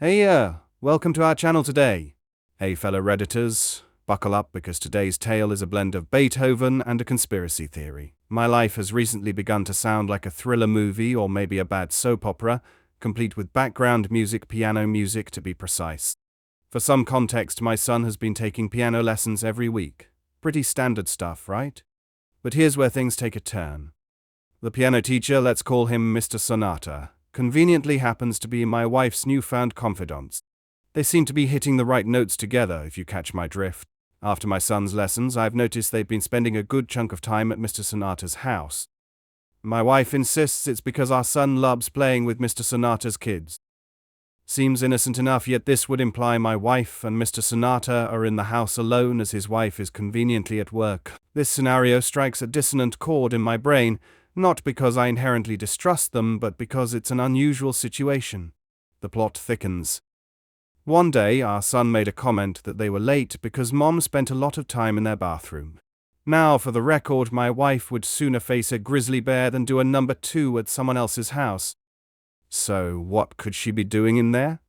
Welcome to our channel today. Hey fellow Redditors, buckle up because today's tale is a blend of Beethoven and a conspiracy theory. My life has recently begun to sound like a thriller movie or maybe a bad soap opera, complete with background music, piano music to be precise. For some context, my son has been taking piano lessons every week. Pretty standard stuff, right? But here's where things take a turn. The piano teacher, let's call him Mr. Sonata, conveniently happens to be my wife's newfound confidant. They seem to be hitting the right notes together, if you catch my drift. After my son's lessons, I've noticed they've been spending a good chunk of time at Mr. Sonata's house. My wife insists it's because our son loves playing with Mr. Sonata's kids. Seems innocent enough, yet this would imply my wife and Mr. Sonata are in the house alone as his wife is conveniently at work. This scenario strikes a dissonant chord in my brain, not because I inherently distrust them, but because it's an unusual situation. The plot thickens. One day, our son made a comment that they were late because Mom spent a lot of time in their bathroom. Now, for the record, my wife would sooner face a grizzly bear than do a number 2 at someone else's house. So, what could she be doing in there?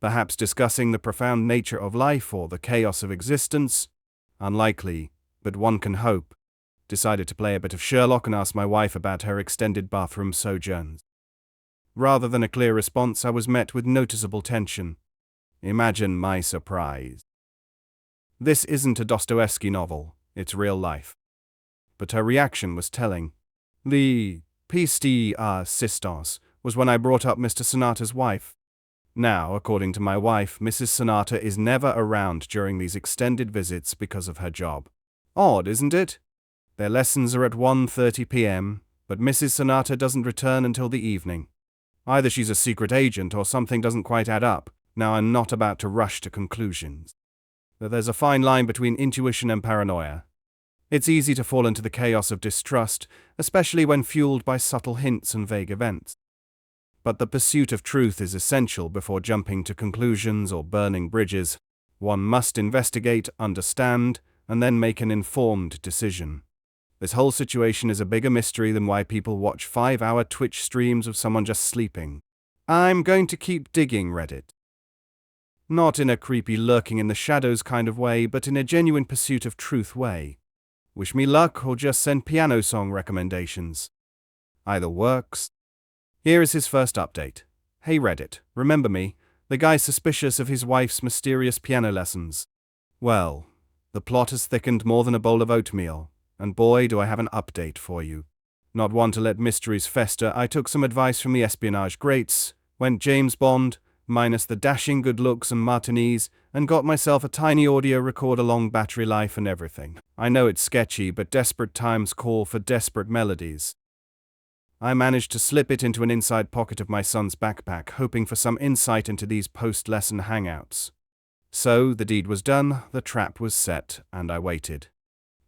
Perhaps discussing the profound nature of life or the chaos of existence? Unlikely, but one can hope. Decided to play a bit of Sherlock and asked my wife about her extended bathroom sojourns. Rather than a clear response, I was met with noticeable tension. Imagine my surprise. This isn't a Dostoevsky novel, it's real life. But her reaction was telling. The piste assistance was when I brought up Mr. Sonata's wife. Now, according to my wife, Mrs. Sonata is never around during these extended visits because of her job. Odd, isn't it? Their lessons are at 1:30 p.m., but Mrs. Sonata doesn't return until the evening. Either she's a secret agent or something doesn't quite add up. Now, I'm not about to rush to conclusions. But there's a fine line between intuition and paranoia. It's easy to fall into the chaos of distrust, especially when fueled by subtle hints and vague events. But the pursuit of truth is essential before jumping to conclusions or burning bridges. One must investigate, understand, and then make an informed decision. This whole situation is a bigger mystery than why people watch 5-hour Twitch streams of someone just sleeping. I'm going to keep digging, Reddit. Not in a creepy lurking in the shadows kind of way, but in a genuine pursuit of truth way. Wish me luck or just send piano song recommendations. Either works. Here is his first update. Hey Reddit, remember me? The guy suspicious of his wife's mysterious piano lessons. Well, the plot has thickened more than a bowl of oatmeal, and boy do I have an update for you. Not one to let mysteries fester, I took some advice from the espionage greats, went James Bond, minus the dashing good looks and martinis, and got myself a tiny audio recorder, long battery life and everything. I know it's sketchy, but desperate times call for desperate melodies. I managed to slip it into an inside pocket of my son's backpack, hoping for some insight into these post-lesson hangouts. So, the deed was done, the trap was set, and I waited.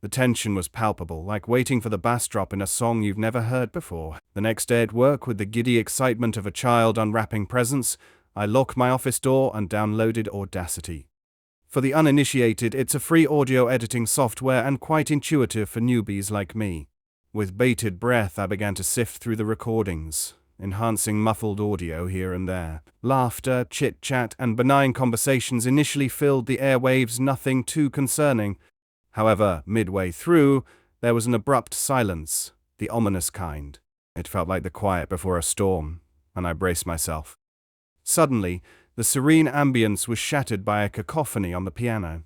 The tension was palpable, like waiting for the bass drop in a song you've never heard before. The next day at work, with the giddy excitement of a child unwrapping presents, I locked my office door and downloaded Audacity. For the uninitiated, it's a free audio editing software and quite intuitive for newbies like me. With bated breath, I began to sift through the recordings, enhancing muffled audio here and there. Laughter, chit-chat, and benign conversations initially filled the airwaves, nothing too concerning. However, midway through, there was an abrupt silence, the ominous kind. It felt like the quiet before a storm, and I braced myself. Suddenly, the serene ambience was shattered by a cacophony on the piano.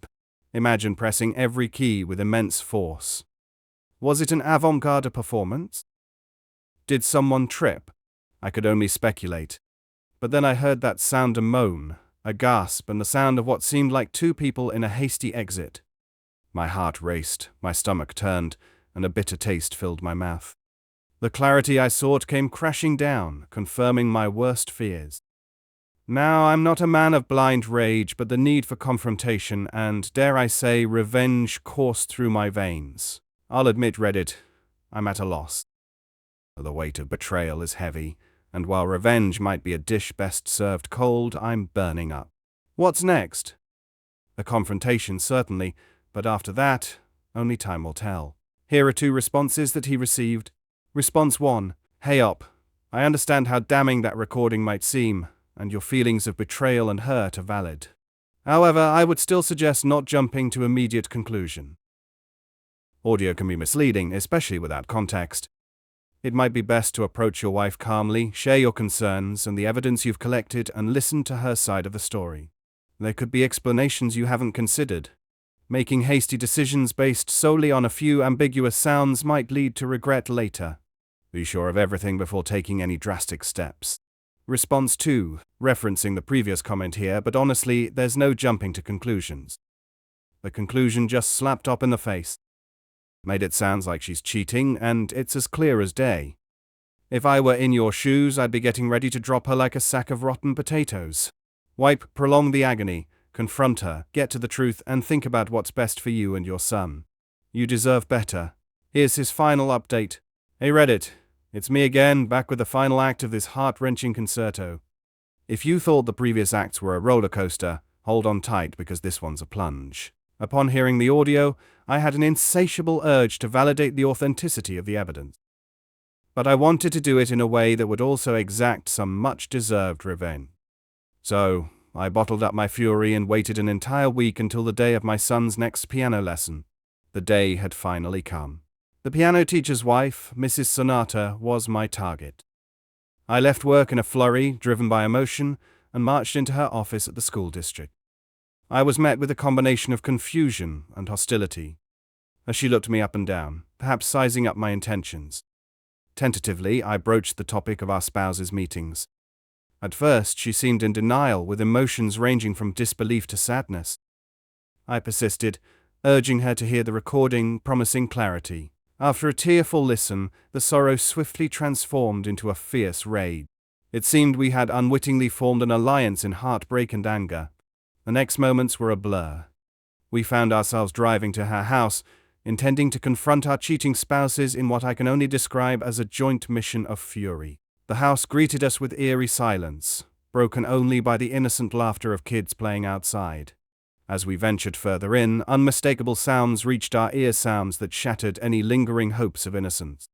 Imagine pressing every key with immense force. Was it an avant-garde performance? Did someone trip? I could only speculate. But then I heard that sound, a moan, a gasp, and the sound of what seemed like 2 people in a hasty exit. My heart raced, my stomach turned, and a bitter taste filled my mouth. The clarity I sought came crashing down, confirming my worst fears. Now, I'm not a man of blind rage, but the need for confrontation and, dare I say, revenge coursed through my veins. I'll admit, Reddit, I'm at a loss. The weight of betrayal is heavy, and while revenge might be a dish best served cold, I'm burning up. What's next? A confrontation, certainly, but after that, only time will tell. Here are 2 responses that he received. Response 1. Hey up. I understand how damning that recording might seem, and your feelings of betrayal and hurt are valid. However, I would still suggest not jumping to immediate conclusion. Audio can be misleading, especially without context. It might be best to approach your wife calmly, share your concerns and the evidence you've collected, and listen to her side of the story. There could be explanations you haven't considered. Making hasty decisions based solely on a few ambiguous sounds might lead to regret later. Be sure of everything before taking any drastic steps. Response 2. Referencing the previous comment here, but honestly, there's no jumping to conclusions. The conclusion just slapped up in the face. Made it sound like she's cheating, and it's as clear as day. If I were in your shoes, I'd be getting ready to drop her like a sack of rotten potatoes. Prolong the agony, confront her, get to the truth, and think about what's best for you and your son. You deserve better. Here's his final update. Hey Reddit, it's me again, back with the final act of this heart-wrenching concerto. If you thought the previous acts were a roller coaster, hold on tight because this one's a plunge. Upon hearing the audio, I had an insatiable urge to validate the authenticity of the evidence. But I wanted to do it in a way that would also exact some much-deserved revenge. So, I bottled up my fury and waited an entire week until the day of my son's next piano lesson. The day had finally come. The piano teacher's wife, Mrs. Sonata, was my target. I left work in a flurry, driven by emotion, and marched into her office at the school district. I was met with a combination of confusion and hostility, as she looked me up and down, perhaps sizing up my intentions. Tentatively, I broached the topic of our spouses' meetings. At first, she seemed in denial, with emotions ranging from disbelief to sadness. I persisted, urging her to hear the recording, promising clarity. After a tearful listen, the sorrow swiftly transformed into a fierce rage. It seemed we had unwittingly formed an alliance in heartbreak and anger. The next moments were a blur. We found ourselves driving to her house, intending to confront our cheating spouses in what I can only describe as a joint mission of fury. The house greeted us with eerie silence, broken only by the innocent laughter of kids playing outside. As we ventured further in, unmistakable sounds reached our ears, sounds that shattered any lingering hopes of innocence.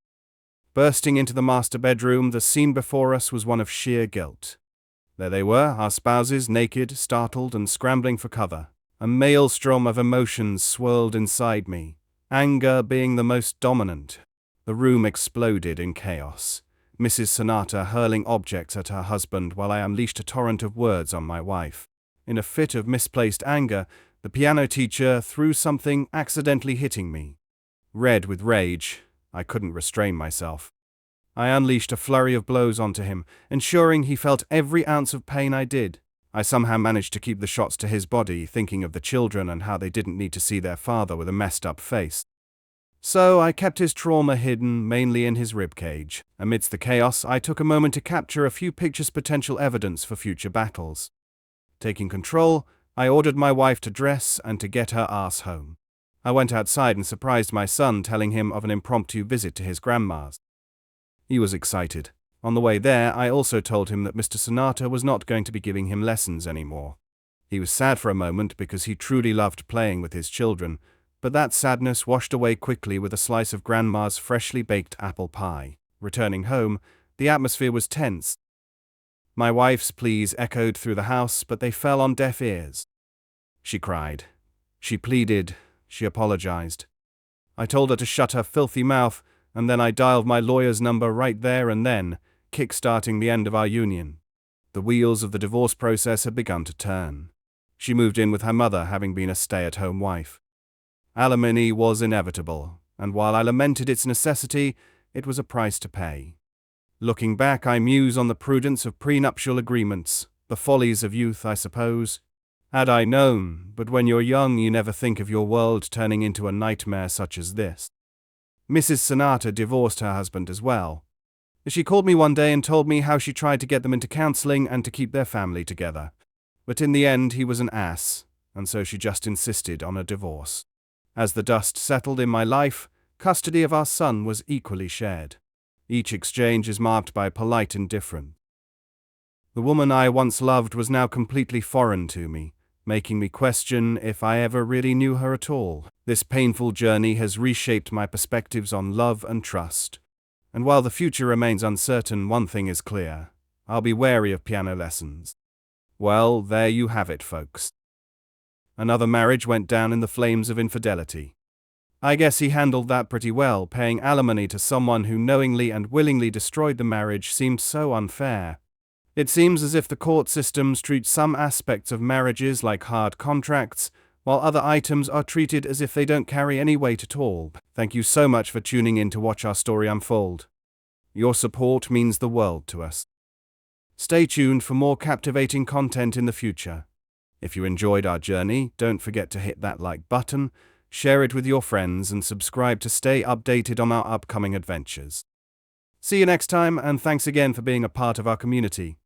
Bursting into the master bedroom, the scene before us was one of sheer guilt. There they were, our spouses, naked, startled, and scrambling for cover. A maelstrom of emotions swirled inside me, anger being the most dominant. The room exploded in chaos, Mrs. Sonata hurling objects at her husband while I unleashed a torrent of words on my wife. In a fit of misplaced anger, the piano teacher threw something, accidentally hitting me. Red with rage, I couldn't restrain myself. I unleashed a flurry of blows onto him, ensuring he felt every ounce of pain I did. I somehow managed to keep the shots to his body, thinking of the children and how they didn't need to see their father with a messed-up face. So I kept his trauma hidden, mainly in his ribcage. Amidst the chaos, I took a moment to capture a few pictures, potential evidence for future battles. Taking control, I ordered my wife to dress and to get her ass home. I went outside and surprised my son, telling him of an impromptu visit to his grandma's. He was excited. On the way there, I also told him that Mr. Sonata was not going to be giving him lessons anymore. He was sad for a moment because he truly loved playing with his children, but that sadness washed away quickly with a slice of Grandma's freshly baked apple pie. Returning home, the atmosphere was tense. My wife's pleas echoed through the house, but they fell on deaf ears. She cried. She pleaded. She apologized. I told her to shut her filthy mouth, and then I dialed my lawyer's number right there and then, kick-starting the end of our union. The wheels of the divorce process had begun to turn. She moved in with her mother, having been a stay-at-home wife. Alimony was inevitable, and while I lamented its necessity, it was a price to pay. Looking back, I muse on the prudence of prenuptial agreements, the follies of youth, I suppose. Had I known, but when you're young you never think of your world turning into a nightmare such as this. Mrs. Sonata divorced her husband as well. She called me one day and told me how she tried to get them into counseling and to keep their family together. But in the end he was an ass, and so she just insisted on a divorce. As the dust settled in my life, custody of our son was equally shared. Each exchange is marked by polite indifference. The woman I once loved was now completely foreign to me, making me question if I ever really knew her at all. This painful journey has reshaped my perspectives on love and trust. And while the future remains uncertain, one thing is clear. I'll be wary of piano lessons. Well, there you have it, folks. Another marriage went down in the flames of infidelity. I guess he handled that pretty well. Paying alimony to someone who knowingly and willingly destroyed the marriage seemed so unfair. It seems as if the court systems treat some aspects of marriages like hard contracts, while other items are treated as if they don't carry any weight at all. Thank you so much for tuning in to watch our story unfold. Your support means the world to us. Stay tuned for more captivating content in the future. If you enjoyed our journey, don't forget to hit that like button, share it with your friends, and subscribe to stay updated on our upcoming adventures. See you next time, and thanks again for being a part of our community.